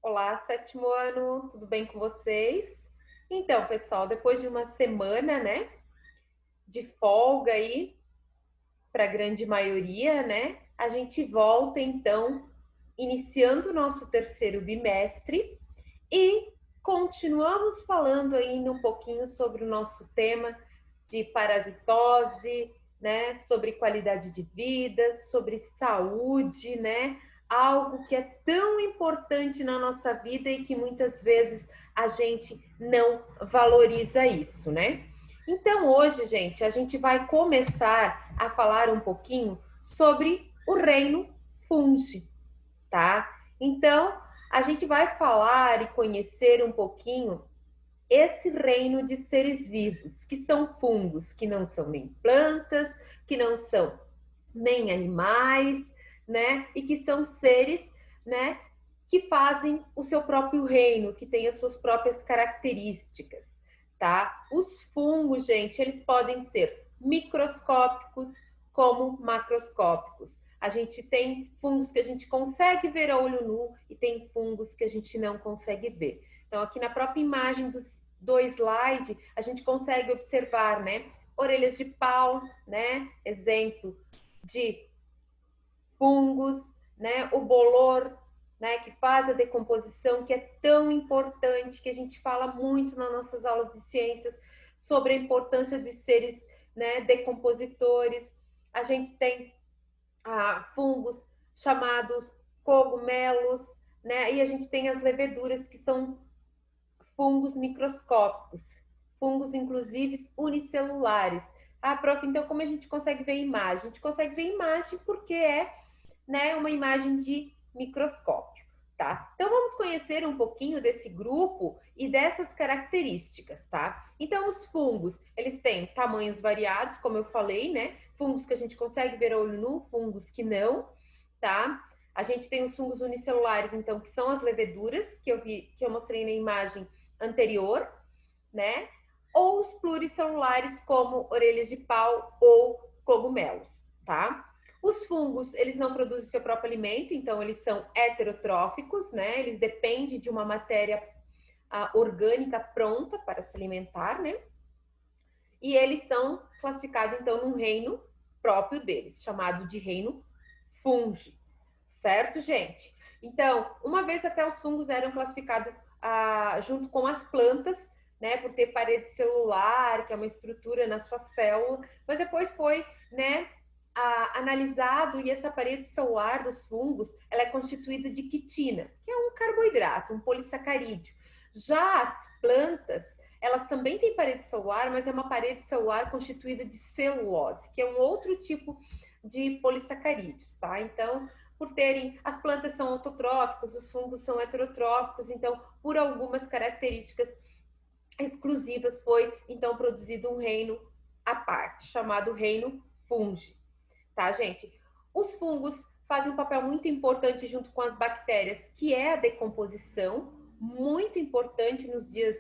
Olá, sétimo ano, tudo bem com vocês? Então, pessoal, depois de uma semana, né, de folga aí para a grande maioria, né, a gente volta então iniciando o nosso terceiro bimestre e continuamos falando ainda um pouquinho sobre o nosso tema de parasitose, né, sobre qualidade de vida, sobre saúde, né, algo que é tão importante na nossa vida e que muitas vezes a gente não valoriza isso, né? Então hoje, gente, a gente vai começar a falar um pouquinho sobre o reino fungi, tá? Então, a gente vai falar e conhecer um pouquinho esse reino de seres vivos, que são fungos, que não são nem plantas, que não são nem animais, né? E que são seres, né, que fazem o seu próprio reino, que tem as suas próprias características, tá? Os fungos, gente, eles podem ser microscópicos como macroscópicos. A gente tem fungos que a gente consegue ver a olho nu e tem fungos que a gente não consegue ver. Então, aqui na própria imagem do slide, a gente consegue observar, né? Orelhas de pau, né? Exemplo de fungos, né? O bolor, né? Que faz a decomposição, que é tão importante, que a gente fala muito nas nossas aulas de ciências sobre a importância dos seres, né? Decompositores. A gente tem fungos chamados cogumelos, né? E a gente tem as leveduras, que são fungos microscópicos, fungos inclusive unicelulares. Ah, prof, então como a gente consegue ver imagem? A gente consegue ver imagem porque é, né, uma imagem de microscópio, tá? Então vamos conhecer um pouquinho desse grupo e dessas características, tá? Então os fungos, eles têm tamanhos variados, como eu falei, né? Fungos que a gente consegue ver a olho nu, fungos que não, tá? A gente tem os fungos unicelulares, então, que são as leveduras, que eu mostrei na imagem anterior, né? Ou os pluricelulares, como orelhas de pau ou cogumelos, tá? Os fungos, eles não produzem seu próprio alimento, então eles são heterotróficos, né? Eles dependem de uma matéria orgânica pronta para se alimentar, né? E eles são classificados, então, num reino próprio deles, chamado de reino fungi, certo, gente? Então, uma vez até os fungos eram classificados junto com as plantas, né, por ter parede celular, que é uma estrutura na sua célula, mas depois foi, né, analisado e essa parede celular dos fungos, ela é constituída de quitina, que é um carboidrato, um polissacarídeo. Já as plantas, elas também têm parede celular, mas é uma parede celular constituída de celulose, que é um outro tipo de polissacarídeos, tá? Então, por terem, as plantas são autotróficas, os fungos são heterotróficos, então, por algumas características exclusivas, foi então produzido um reino à parte, chamado reino fungi, tá, gente? Os fungos fazem um papel muito importante junto com as bactérias, que é a decomposição, muito importante nos dias,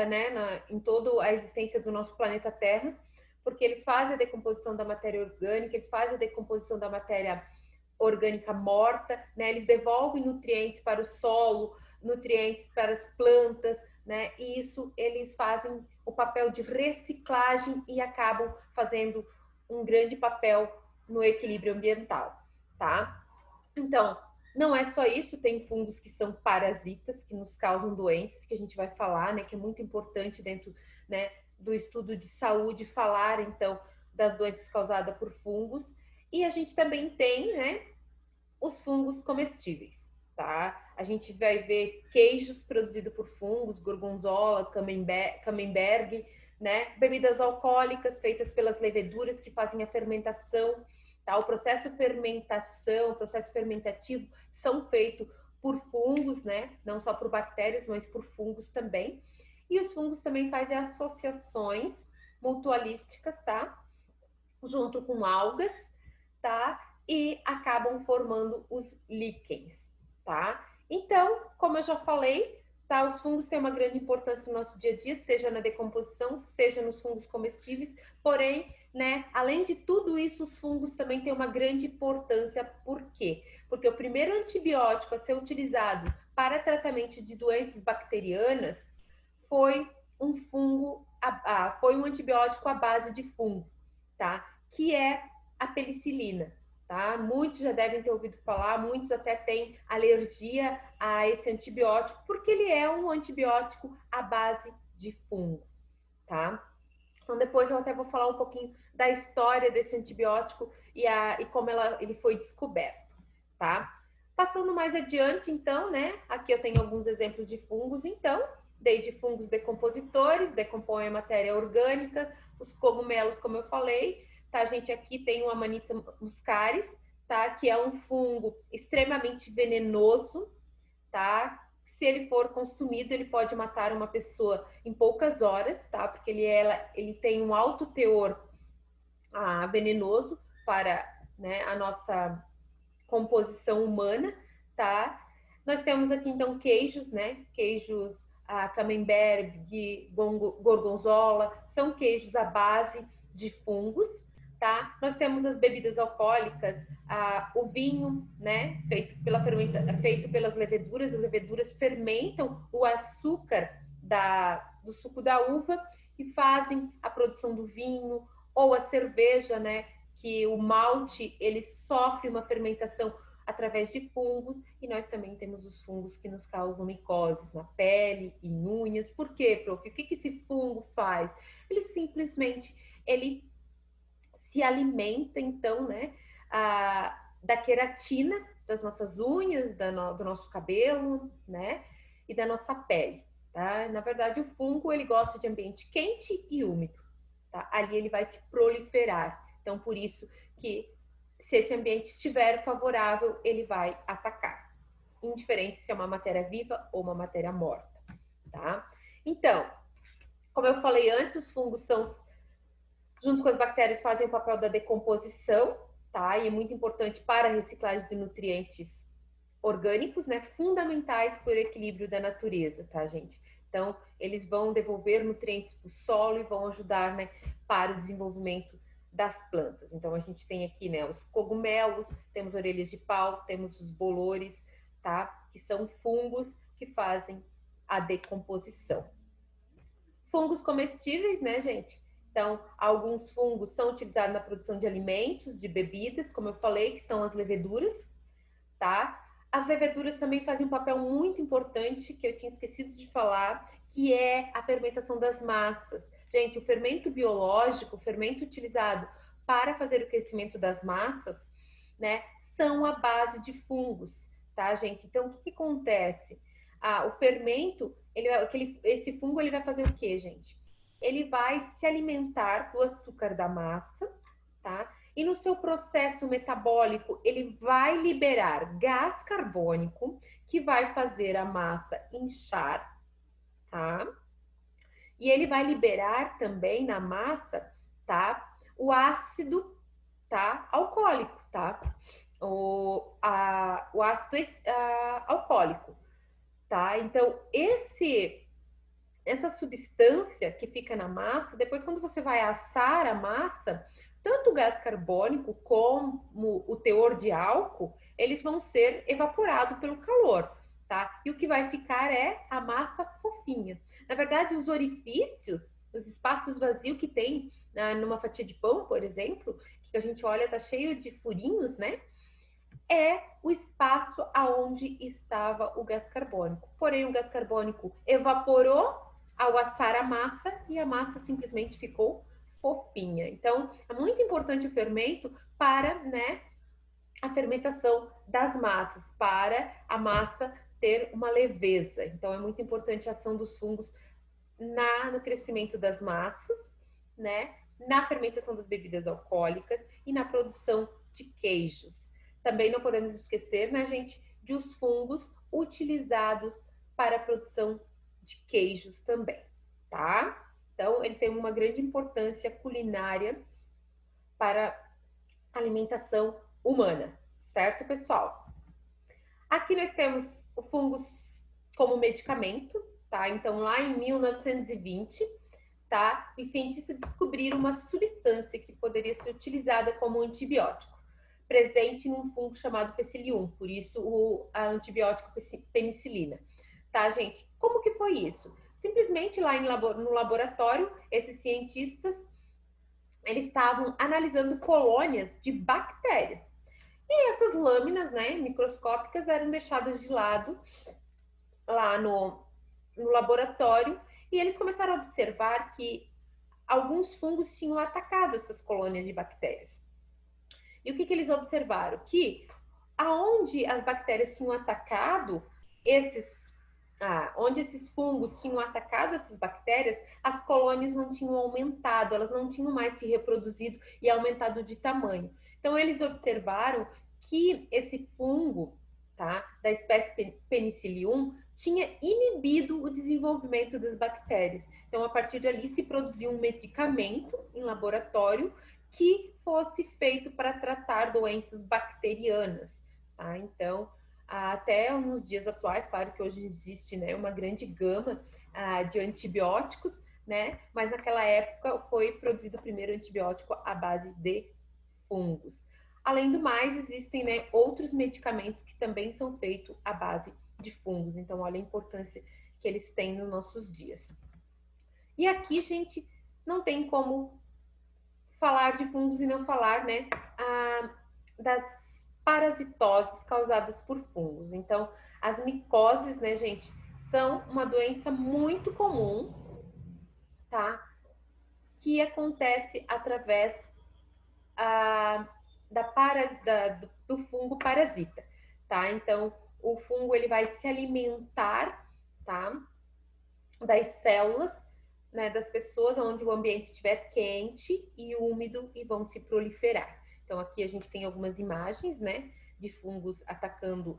né, em toda a existência do nosso planeta Terra, porque eles fazem a decomposição da matéria orgânica, eles fazem a decomposição da matéria orgânica morta, né? Eles devolvem nutrientes para o solo, nutrientes para as plantas, né? E isso eles fazem o papel de reciclagem e acabam fazendo um grande papel no equilíbrio ambiental, tá? Então, não é só isso, tem fungos que são parasitas, que nos causam doenças, que a gente vai falar, né? Que é muito importante dentro, né, do estudo de saúde falar, então, das doenças causadas por fungos. E a gente também tem, né, os fungos comestíveis, tá? A gente vai ver queijos produzidos por fungos, gorgonzola, camembert, né? Bebidas alcoólicas feitas pelas leveduras que fazem a fermentação, tá? O processo fermentação, o processo fermentativo são feitos por fungos, né? Não só por bactérias, mas por fungos também. E os fungos também fazem associações mutualísticas, tá? Junto com algas, tá? E acabam formando os líquens, tá? Então, como eu já falei, tá? Os fungos têm uma grande importância no nosso dia a dia, seja na decomposição, seja nos fungos comestíveis, porém, né, além de tudo isso, os fungos também têm uma grande importância, por quê? Porque o primeiro antibiótico a ser utilizado para tratamento de doenças bacterianas foi um fungo, foi um antibiótico à base de fungo, tá? Que é a penicilina, tá? Muitos já devem ter ouvido falar, muitos até têm alergia a esse antibiótico, porque ele é um antibiótico à base de fungo, tá? Então depois eu até vou falar um pouquinho da história desse antibiótico e como ele foi descoberto, tá? Passando mais adiante, então, né? Aqui eu tenho alguns exemplos de fungos, então, desde fungos decompositores, decompõem a matéria orgânica, os cogumelos, como eu falei, tá? A gente aqui tem o Amanita muscaris, tá? Que é um fungo extremamente venenoso, tá? Se ele for consumido, ele pode matar uma pessoa em poucas horas, tá? Porque ele tem um alto teor venenoso para, né, a nossa composição humana, tá? Nós temos aqui, então, queijos, né? Queijos camembert, gorgonzola, são queijos à base de fungos, tá? Nós temos as bebidas alcoólicas, o vinho, né? Feito pelas leveduras, as leveduras fermentam o açúcar do suco da uva e fazem a produção do vinho, ou a cerveja, né? Que o malte ele sofre uma fermentação através de fungos, e nós também temos os fungos que nos causam micoses na pele, em unhas. Por quê, prof? O que esse fungo faz? Ele simplesmente se alimenta, então, né, da queratina das nossas unhas, do nosso cabelo, né, e da nossa pele, tá? Na verdade, o fungo, ele gosta de ambiente quente e úmido, tá? Ali ele vai se proliferar. Então, por isso que, se esse ambiente estiver favorável, ele vai atacar, indiferente se é uma matéria viva ou uma matéria morta, tá? Então, como eu falei antes, os fungos são, junto com as bactérias, fazem o papel da decomposição, tá? E é muito importante para a reciclagem de nutrientes orgânicos, né? Fundamentais para o equilíbrio da natureza, tá, gente? Então, eles vão devolver nutrientes para o solo e vão ajudar, né, para o desenvolvimento das plantas. Então, a gente tem aqui, né, os cogumelos, temos orelhas de pau, temos os bolores, tá? Que são fungos que fazem a decomposição. Fungos comestíveis, né, gente? Então, alguns fungos são utilizados na produção de alimentos, de bebidas, como eu falei, que são as leveduras, tá? As leveduras também fazem um papel muito importante, que eu tinha esquecido de falar, que é a fermentação das massas. Gente, o fermento biológico, o fermento utilizado para fazer o crescimento das massas, né, são a base de fungos, tá, gente? Então, o que acontece? O fermento, esse fungo, ele vai fazer o quê, gente? Ele vai se alimentar do açúcar da massa, tá? E no seu processo metabólico, ele vai liberar gás carbônico, que vai fazer a massa inchar, tá? E ele vai liberar também na massa, tá? O ácido, tá? Alcoólico, tá? O ácido alcoólico, tá? Então, essa substância que fica na massa, depois quando você vai assar a massa, tanto o gás carbônico como o teor de álcool, eles vão ser evaporados pelo calor, tá? E o que vai ficar é a massa fofinha. Na verdade, os orifícios, os espaços vazios que tem numa fatia de pão, por exemplo, que a gente olha, tá cheio de furinhos, né? É o espaço aonde estava o gás carbônico. Porém, o gás carbônico evaporou ao assar a massa e a massa simplesmente ficou fofinha. Então, é muito importante o fermento para, né, a fermentação das massas, para a massa ter uma leveza. Então, é muito importante a ação dos fungos no crescimento das massas, né, na fermentação das bebidas alcoólicas e na produção de queijos. Também não podemos esquecer, né, gente, de os fungos utilizados para a produção de queijos também, tá? Então, ele tem uma grande importância culinária para a alimentação humana, certo, pessoal? Aqui nós temos o fungos como medicamento, tá? Então, lá em 1920, tá? Os cientistas descobriram uma substância que poderia ser utilizada como antibiótico. presente num fungo chamado Penicillium, por isso a antibiótico penicilina. Tá, gente? Como que foi isso? Simplesmente lá no laboratório, esses cientistas, eles estavam analisando colônias de bactérias. E essas lâminas, né, microscópicas eram deixadas de lado lá no laboratório e eles começaram a observar que alguns fungos tinham atacado essas colônias de bactérias. E o que eles observaram? Que aonde as bactérias tinham atacado onde esses fungos tinham atacado essas bactérias, as colônias não tinham aumentado, elas não tinham mais se reproduzido e aumentado de tamanho. Então, eles observaram que esse fungo, tá, da espécie Penicillium, tinha inibido o desenvolvimento das bactérias. Então, a partir dali, se produziu um medicamento em laboratório que fosse feito para tratar doenças bacterianas. Tá? Então, até nos dias atuais, claro que hoje existe, né, uma grande gama de antibióticos, né, mas naquela época foi produzido o primeiro antibiótico à base de fungos. Além do mais, existem, né, outros medicamentos que também são feitos à base de fungos. Então, olha a importância que eles têm nos nossos dias. E aqui, gente, não tem como falar de fungos e não falar, né, das parasitoses causadas por fungos. Então, as micoses, né, gente, são uma doença muito comum, tá? Que acontece através do fungo parasita, tá? Então, o fungo ele vai se alimentar, tá? Das células, né, das pessoas, onde o ambiente estiver quente e úmido e vão se proliferar. Então, aqui a gente tem algumas imagens, né, de fungos atacando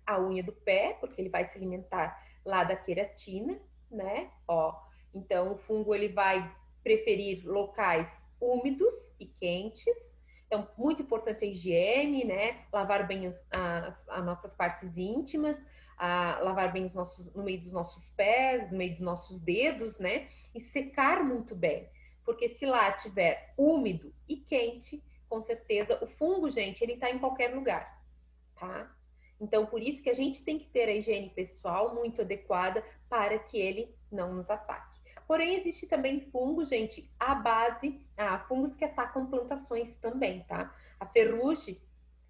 a unha do pé, porque ele vai se alimentar lá da queratina, né? Ó, então o fungo ele vai preferir locais úmidos e quentes. Então, muito importante a higiene, né? Lavar bem as nossas partes íntimas, lavar bem no meio dos nossos pés, no meio dos nossos dedos, né? E secar muito bem. Porque se lá tiver úmido e quente, com certeza, o fungo, gente, ele tá em qualquer lugar, tá? Então, por isso que a gente tem que ter a higiene pessoal muito adequada para que ele não nos ataque. Porém, existe também fungo, gente, fungos que atacam plantações também, tá? A ferrugem,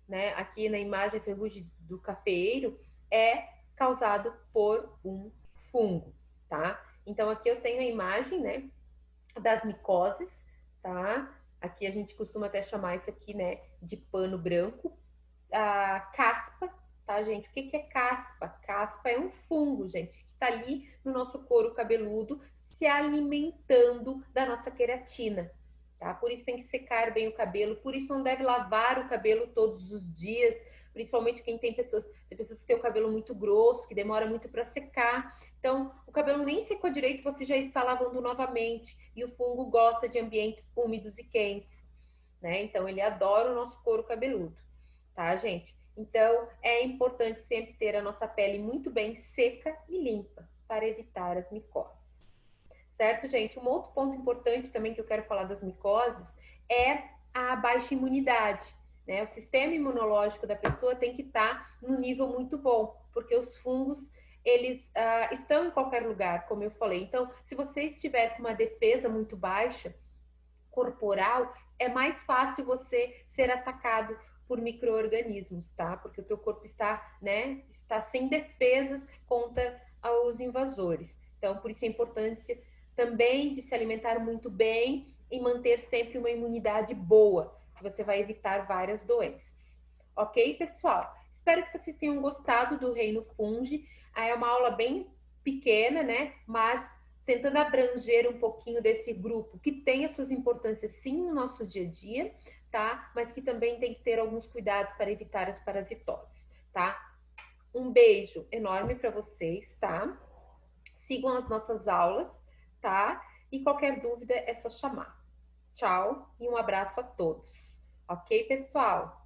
né, aqui na imagem, a ferrugem do cafeeiro é causado por um fungo, tá? Então, aqui eu tenho a imagem, né, das micoses, tá? Aqui a gente costuma até chamar isso aqui, né, de pano branco. A caspa, tá, gente? O que é caspa? Caspa é um fungo, gente, que está ali no nosso couro cabeludo, se alimentando da nossa queratina, tá? Por isso tem que secar bem o cabelo, por isso não deve lavar o cabelo todos os dias, principalmente quem tem pessoas que têm o cabelo muito grosso, que demora muito para secar. Então, o cabelo nem secou direito, você já está lavando novamente. E o fungo gosta de ambientes úmidos e quentes, né? Então, ele adora o nosso couro cabeludo, tá, gente? Então, é importante sempre ter a nossa pele muito bem seca e limpa para evitar as micoses. Certo, gente? Um outro ponto importante também que eu quero falar das micoses é a baixa imunidade, né? O sistema imunológico da pessoa tem que estar no nível muito bom, porque os fungos eles estão em qualquer lugar, como eu falei. Então, se você estiver com uma defesa muito baixa corporal, é mais fácil você ser atacado por micro-organismos, tá? Porque o teu corpo está, né, está sem defesas contra os invasores. Então, por isso a importância também de se alimentar muito bem e manter sempre uma imunidade boa, que você vai evitar várias doenças. Ok, pessoal? Espero que vocês tenham gostado do Reino Fungi. É uma aula bem pequena, né? Mas tentando abranger um pouquinho desse grupo que tem as suas importâncias sim no nosso dia a dia, tá? Mas que também tem que ter alguns cuidados para evitar as parasitoses, tá? Um beijo enorme para vocês, tá? Sigam as nossas aulas, tá? E qualquer dúvida é só chamar. Tchau e um abraço a todos. Ok, pessoal?